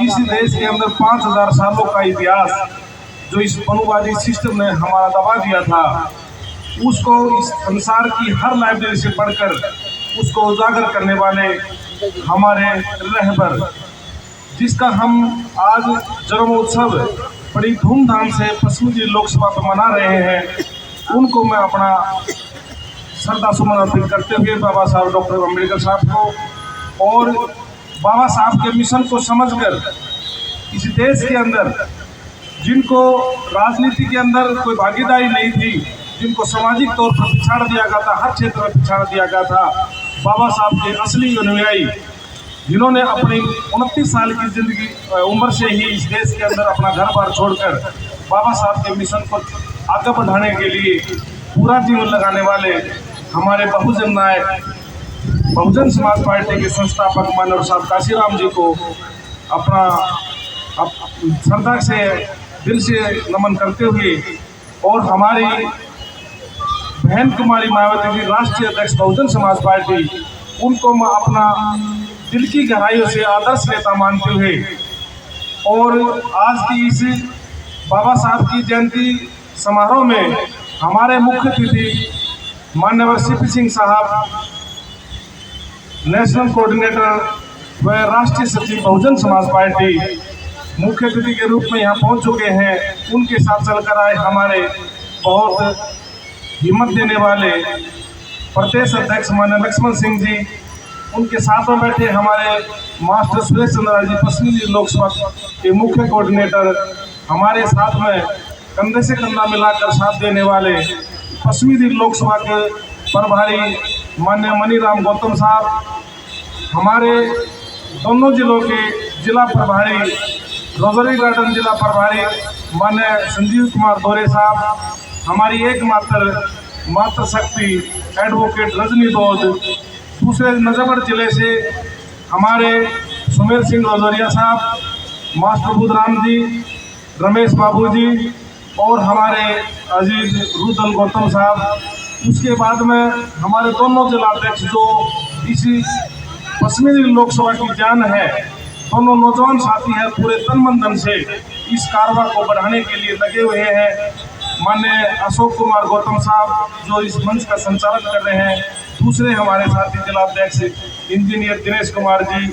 इसी देश के अंदर 5000 सालों का इतिहास जो इस अनुवादी सिस्टम ने हमारा दबा दिया था, उसको इस संसार की हर लाइब्रेरी से पढ़कर उसको उजागर करने वाले हमारे रहबर, जिसका हम आज जन्मोत्सव बड़ी धूमधाम से पश्चिमी दिल्ली लोकसभा पर मना रहे हैं, उनको मैं अपना श्रद्धा सुमन अर्पित करते हुए बाबा साहब डॉक्टर अम्बेडकर साहब को और बाबा साहब के मिशन को समझकर इस देश के अंदर जिनको राजनीति के अंदर कोई भागीदारी नहीं थी, जिनको सामाजिक तौर पर पिछाड़ दिया गया था, हर क्षेत्र में पिछाड़ दिया गया था, बाबा साहब के असली अनुयायी जिन्होंने अपनी 29 साल की जिंदगी उम्र से ही इस देश के अंदर अपना घर बार छोड़कर बाबा साहब के मिशन को आगे बढ़ाने के लिए पूरा जीवन लगाने वाले हमारे बहुजन नायक, बहुजन समाज पार्टी के संस्थापक माननीय साहब काशीराम जी को अपना श्रद्धा से दिल से नमन करते हुए और हमारी बहन कुमारी मायावती जी राष्ट्रीय अध्यक्ष बहुजन समाज पार्टी, उनको मैं अपना दिल की गहराइयों से आदर्श नेता मानते हुए और आज की इस बाबा साहब की जयंती समारोह में हमारे मुख्य अतिथि माननीय सीपी सिंह साहब, नेशनल कोऑर्डिनेटर व राष्ट्रीय सचिव बहुजन समाज पार्टी, मुख्य अतिथि के रूप में यहाँ पहुँच चुके हैं। उनके साथ चलकर आए हमारे बहुत हिम्मत देने वाले प्रदेश अध्यक्ष माननीय लक्ष्मण सिंह जी, उनके साथ में बैठे हमारे मास्टर सुरेश चंद्र जी, पश्चिमी दिल्ली लोकसभा के मुख्य कोऑर्डिनेटर, हमारे साथ में कंधे से कंधा मिलाकर साथ देने वाले पश्चिमी दिल्ली लोकसभा के प्रभारी माननीय मनीराम गौतम साहब, हमारे दोनों जिलों के जिला प्रभारी, रोजरी गार्डन जिला प्रभारी माननीय संजीव कुमार दोरे साहब, हमारी एकमात्र मातृशक्ति एडवोकेट रजनी दोद, दूसरे नजफगढ़ जिले से हमारे सुमेर सिंह रोजरिया साहब, मास्टर बुधराम जी, रमेश बाबू जी और हमारे अजीज रुदल गौतम साहब। उसके बाद में हमारे दोनों जिला अध्यक्ष जो इसी पश्चिमी दिल्ली लोकसभा की जान है, दोनों नौजवान साथी हैं, पूरे तन मन धन से इस कारवा को बढ़ाने के लिए लगे हुए हैं। माननीय अशोक कुमार गौतम साहब जो इस मंच का संचालन कर रहे हैं, दूसरे हमारे साथी जिलाध्यक्ष इंजीनियर दिनेश कुमार जी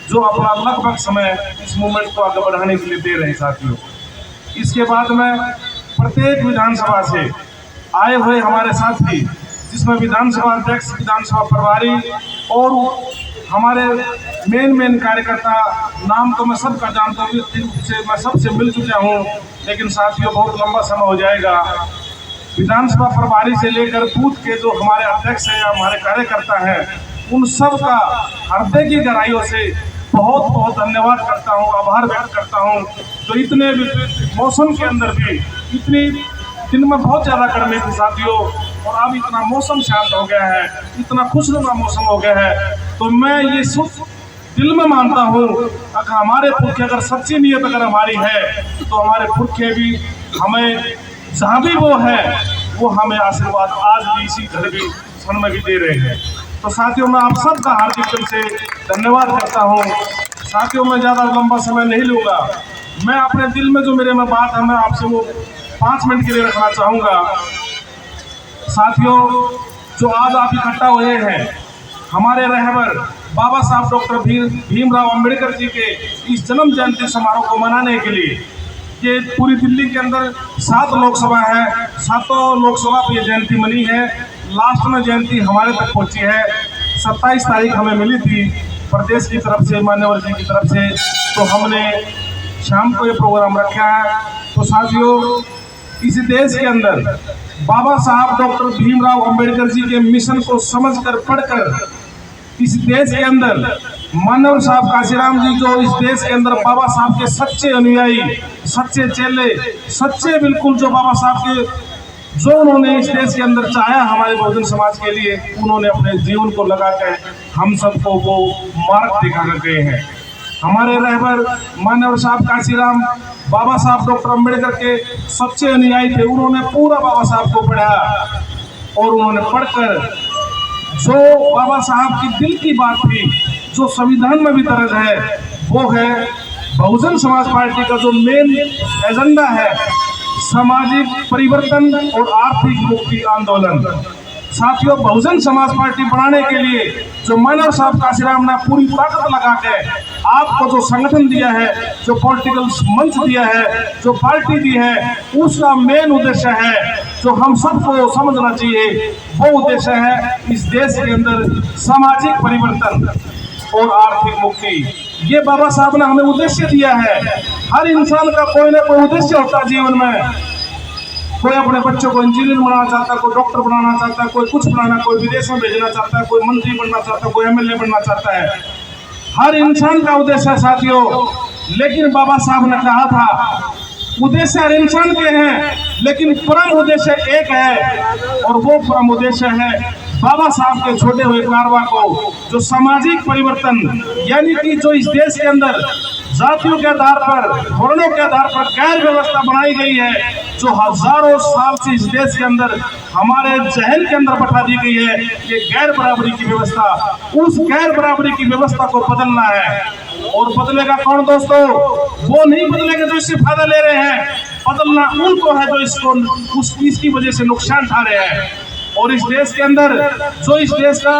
जो अपना लगभग समय इस मूवमेंट को आगे बढ़ाने के लिए दे रहे हैं साथियों। इसके बाद में प्रत्येक विधानसभा से आए हुए हमारे साथी, जिसमें विधानसभा अध्यक्ष, विधानसभा प्रभारी और हमारे मेन कार्यकर्ता, नाम तो मैं सबका जानता हूँ, मैं सबसे मिल चुका हूँ, लेकिन साथियों बहुत लंबा समय हो जाएगा। विधानसभा प्रभारी से लेकर बूथ के जो हमारे अध्यक्ष हैं या हमारे कार्यकर्ता हैं, उन सब का हृदय की गहराइयों से बहुत बहुत धन्यवाद करता हूँ, आभार व्यक्त करता हूँ। तो इतने मौसम के अंदर भी, इतनी दिन में बहुत ज़्यादा गर्मी थी साथियों, और अब इतना मौसम शांत हो गया है, इतना खुशनुमा मौसम हो गया है, तो मैं ये सोच दिल में मानता हूँ अगर हमारे पुरखे, अगर सच्ची नीयत अगर हमारी है, तो हमारे पुरखे भी हमें जहाँ भी वो है वो हमें आशीर्वाद आज भी इसी घर भी क्षण में भी दे रहे हैं। तो साथियों मैं आप सबका हार्दिक दिल से धन्यवाद करता हूँ। साथियों मैं ज़्यादा लंबा समय नहीं लूँगा, मैं अपने दिल में जो मेरे में बात है मैं आपसे वो 5 मिनट के लिए रखना चाहूँगा। साथियों जो आज आप इकट्ठा हुए हैं हमारे रहबर बाबा साहब डॉक्टर भीमराव अंबेडकर जी के इस जन्म जयंती समारोह को मनाने के लिए, ये पूरी दिल्ली के अंदर 7 लोकसभा है, 7 लोकसभा पर ये जयंती मनी है। लास्ट में जयंती हमारे तक पहुंची है, 27 तारीख हमें मिली थी प्रदेश की तरफ से, मान्यवर जी की तरफ से, तो हमने शाम को ये प्रोग्राम रखा है। तो साथियों इस देश के अंदर बाबा साहब डॉक्टर भीमराव अंबेडकर जी के मिशन को समझकर, पढ़कर, इस देश के अंदर मानव साहब काशीराम जी जो इस देश के अंदर बाबा साहब के सच्चे अनुयायी, सच्चे चेले, सच्चे बिल्कुल जो बाबा साहब के जो उन्होंने इस देश के अंदर चाहा हमारे बहुजन समाज के लिए, उन्होंने अपने जीवन को लगाकर हम सबको वो मार्ग दिखा कर गए हैं। हमारे रहबर मानव साहब काशीराम बाबा साहब डॉक्टर अंबेडकर के सच्चे अनुयायी थे। उन्होंने पूरा बाबा साहब को पढ़ा और उन्होंने पढ़कर जो बाबा साहब की दिल की बात थी, जो संविधान में भी दर्ज है, वो है बहुजन समाज पार्टी का जो मेन एजेंडा है सामाजिक परिवर्तन और आर्थिक मुक्ति आंदोलन। साथियों, बहुजन समाज पार्टी बनाने के लिए जो मनोहर साहब काशीराम ने पूरी ताकत लगा के आपको जो संगठन दिया है, जो पॉलिटिकल मंच दिया है, जो पार्टी दी है, उसका मेन उद्देश्य है जो हम सबको समझना चाहिए। वो उद्देश्य है इस देश के अंदर सामाजिक परिवर्तन और आर्थिक मुक्ति। ये बाबा साहब ने हमें उद्देश्य दिया है। हर इंसान का कोई ना कोई उद्देश्य होता है जीवन में। कोई अपने बच्चों को इंजीनियर बनाना चाहता है, कोई डॉक्टर बनाना चाहता है, कोई कुछ बनाना, कोई विदेश में भेजना चाहता है, कोई मंत्री बनना चाहता है, कोई एमएलए बनना चाहता है। हर इंसान का उद्देश्य है साथियों। लेकिन बाबा साहब ने कहा था उद्देश्य हर इंसान के हैं, लेकिन परम उद्देश्य एक है और वो परम उद्देश्य है बाबा साहब के छोटे हुए कारवा को जो सामाजिक परिवर्तन, यानी कि जो इस देश के अंदर जातियों के आधार पर, वर्णों के आधार पर गैर व्यवस्था बनाई गई है, जो हजारों साल से इस देश के अंदर हमारे जहन के अंदर बैठा दी गई है, ये गैर बराबरी की व्यवस्था। उस गैर बराबरी की व्यवस्था को बदलना है। और बदलेगा कौन दोस्तों? वो नहीं बदलेगा जो इससे फायदा ले रहे हैं, बदलना उनको है जो इसकी वजह से नुकसान उठा रहे हैं। और इस देश के अंदर जो इस देश का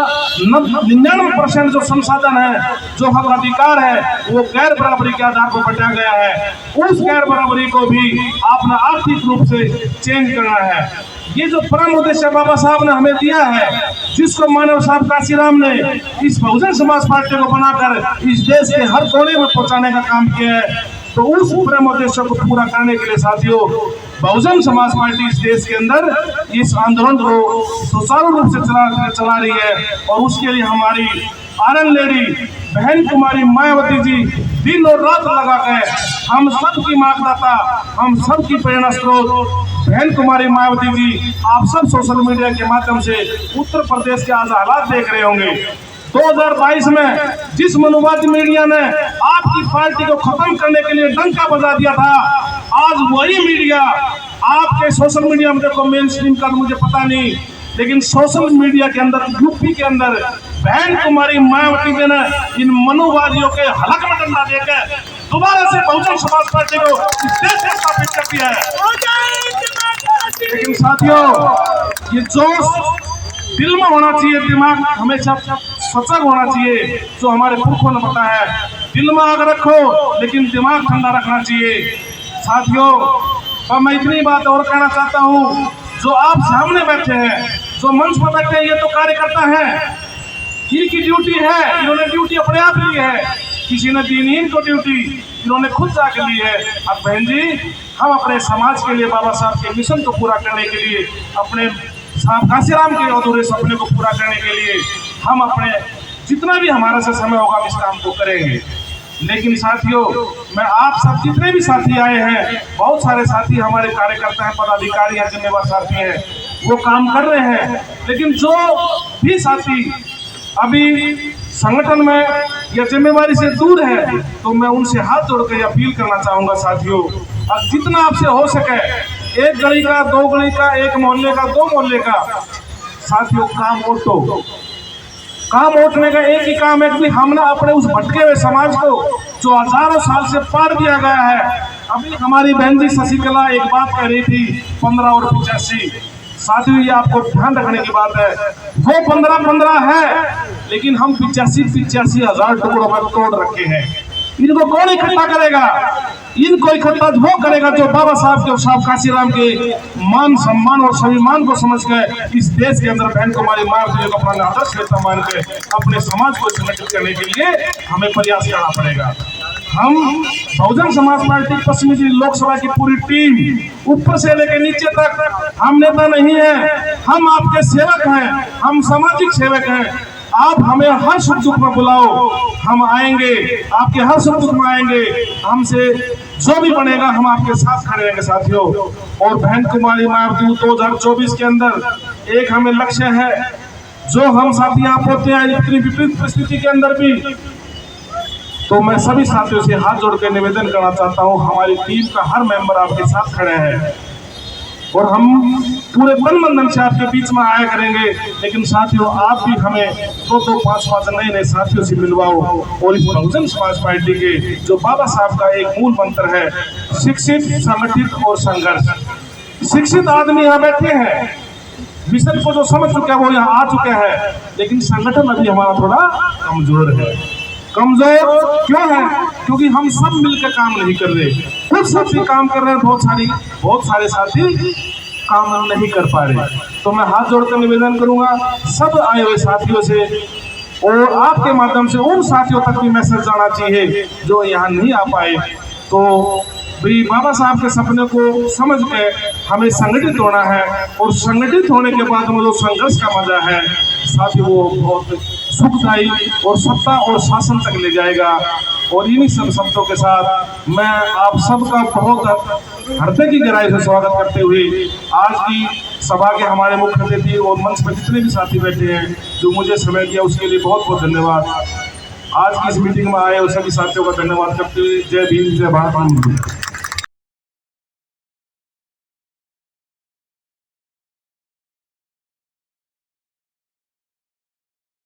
99% जो संसाधन है, जो हक अधिकार है, वो गैर बराबरी के आधार पर बंटा गया है। उस गैर बराबरी को भी अपना आर्थिक रूप से चेंज करना है। ये जो परम उद्देश्य बाबा साहब ने हमें दिया है, जिसको मानव साहब काशीराम ने इस बहुजन समाज पार्टी को बनाकर इस देश के हर कोने में पहुंचाने का काम किया है, तो उस परम उद्देश्य को पूरा करने के लिए साथियों बहुजन समाज पार्टी इस देश के अंदर इस आंदोलन को सुचारू रूप से चला रही है। और उसके लिए हमारी आयरन लेडी बहन कुमारी मायावती जी दिन और रात लगा कर हम सबकी मार्गदाता, हम सबकी प्रेरणा स्रोत बहन कुमारी मायावती जी, आप सब सोशल मीडिया के माध्यम से उत्तर प्रदेश के आज हालात देख रहे होंगे। 2022 में जिस मनुवादी मीडिया ने आपकी पार्टी को खत्म करने के लिए डंका बजा दिया था, आज वही मीडिया आपके सोशल मीडिया में, देखो मेन स्ट्रीम का तो मुझे पता नहीं, लेकिन सोशल मीडिया के अंदर यूपी के अंदर बहन कुमारी मायावती जी ने इन मनुवादियों के हलक में डंडा देकर दोबारा से बहुजन समाज पार्टी को इस देश में स्थापित कर दिया है। लेकिन साथियों, ये जोश दिल में होना चाहिए, दिमाग हमेशा सजग होना चाहिए, जो हमारे पुरखों ने बताया है। दिल में आग रखो लेकिन दिमाग ठंडा रखना चाहिए। साथियों, और मैं इतनी बात और कहना चाहता हूँ, जो आप सामने बैठे हैं, जो मंच पर बैठे हैं, ये तो कार्यकर्ता हैं, इनकी ड्यूटी है, इन्होंने ड्यूटी अपने आप ली है, किसी ने दी नहीं इनको ड्यूटी, इन्होंने खुद जाके ली है। अब बहन जी, हम अपने समाज के लिए बाबा साहब के मिशन को पूरा करने के लिए, अपने साहब काशीराम के अधूरे सपने को पूरा करने के लिए हम अपने जितना भी हमारा से समय होगा इस काम को करेंगे। लेकिन साथियों, मैं आप सब जितने भी साथी आए हैं, बहुत सारे साथी हमारे कार्यकर्ता हैं, पदाधिकारी हैं, जिम्मेवार साथी हैं, वो काम कर रहे हैं। लेकिन जो भी साथी अभी संगठन में या जिम्मेवारी से दूर है, तो मैं उनसे हाथ जोड़ कर अपील करना चाहूँगा साथियों, अब जितना आपसे हो सके, एक गली का, दो गली का, एक मोहल्ले का, दो मोहल्ले का, साथियों काम ओटो। काम ओटने का एक ही काम है कि हमने अपने उस भटके हुए समाज को जो हजारों साल से पार दिया गया है। अभी हमारी बहन जी शशिकला एक बात कह रही थी, 15 और 85। साथियों, ये आपको ध्यान रखने की बात है, वो 15 है, लेकिन हम 85 हजार टुकड़ों में तोड़ रखे हैं। इनको कौन इकट्ठा करेगा? इनको इकट्ठा वो करेगा जो बाबा साहब के, साहब काशीराम के मान सम्मान और स्वाभिमान को समझ कर इस देश के अंदर बहन कुमारी मायावती को अपना आदर्श नेता मान के अपने समाज को संगठित करने के लिए हमें प्रयास करना पड़ेगा। हम बहुजन समाज पार्टी पश्चिमी लोकसभा की पूरी टीम ऊपर से लेकर नीचे तक, हम नेता नहीं है, हम आपके सेवक हैं, हम सामाजिक सेवक हैं। आप हमें हर सुख दुख में बुलाओ, हम आएंगे, आपके हर सुख दुख में आएंगे, हमसे जो भी बनेगा हम आपके साथ खड़े रहेंगे साथियों। और बहन कुमारी मायावती 2024 के अंदर एक हमें लक्ष्य है, जो हम साथी यहाँ पहुंचते हैं इतनी विपरीत परिस्थिति के अंदर भी, तो मैं सभी साथियों से हाथ जोड़ कर निवेदन करना चाहता हूँ, हमारी टीम का हर मेंबर आपके साथ खड़े हैं और हम पूरे तन मन से आपके बीच में आया करेंगे। लेकिन साथियों, आप भी हमें 2-2, 5-5 नए साथियों से मिलवाओ। और इस बहुजन समाज पार्टी के जो बाबा साहब का एक मूल मंत्र है, शिक्षित, संगठित और संघर्ष। शिक्षित आदमी यहाँ बैठे हैं, विषय को जो समझ चुके हैं वो यहाँ आ चुके हैं, लेकिन संगठन अभी हमारा थोड़ा कमजोर है। कमजोर क्यों है? क्योंकि हम सब मिलकर काम नहीं कर रहे। कुछ साथी काम कर रहे हैं, बहुत सारे साथी काम नहीं कर पा रहे। तो मैं हाथ जोड़कर निवेदन करूंगा सब आए हुए साथियों से, और आपके माध्यम से उन साथियों तक भी मैसेज जाना चाहिए जो यहाँ नहीं आ पाए। तो भाई बाबा साहब के सपने को समझ के हमें संगठित होना है, और संगठित होने के बाद में जो संघर्ष का मजा है साथी, वो बहुत सुखदायी और सत्ता और शासन तक ले जाएगा। और इन्हीं सब शब्दों के साथ मैं आप सबका बहुत हृदय की गहराई से स्वागत करते हुए आज की सभा के हमारे मुख्य अतिथि और मंच पर जितने भी साथी बैठे हैं जो मुझे समय दिया, उसके लिए बहुत बहुत धन्यवाद। आज की इस मीटिंग में आए और सभी साथियों का धन्यवाद करते हुए जय भीम, जय भारत।